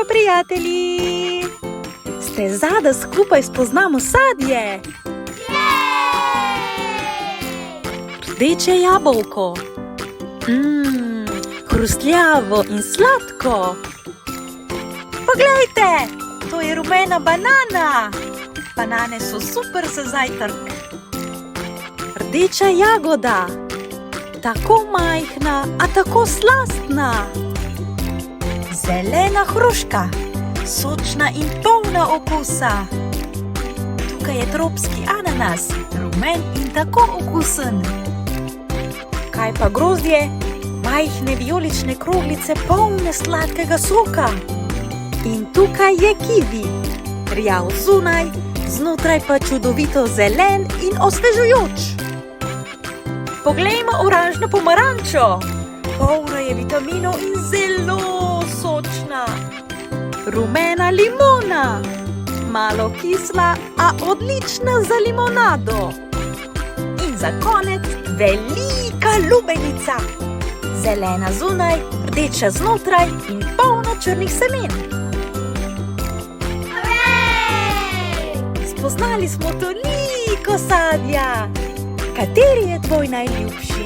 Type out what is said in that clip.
prijatelji! Ste za, da skupaj spoznamo sadje? Rdeče jabolko. Hrustljavo in sladko. Poglejte, to je rumena banana. Banane so super za zajtrk. Rdeča jagoda. Tako majhna, a tako slastna. Zelena hruška. Sočna in polna okusa. Tukaj je tropski ananas, rumen in tako okusen. Kaj pa grozdje? Majhne vijolične kroglice polne sladkega soka. In tukaj je kivi, rjav zunaj, znotraj pa čudovito zelen in osvežujoč. Poglejmo oranžno pomarančo. Polna je vitaminov in zelo sočna. Rumena limona. Malo kisla, a odlična za limonado. In za konec velika lubenica. Zelena zunaj, rdeča znotraj in polna črnih semen. Spoznali smo toliko sadja. Kateri je tvoj najljubši?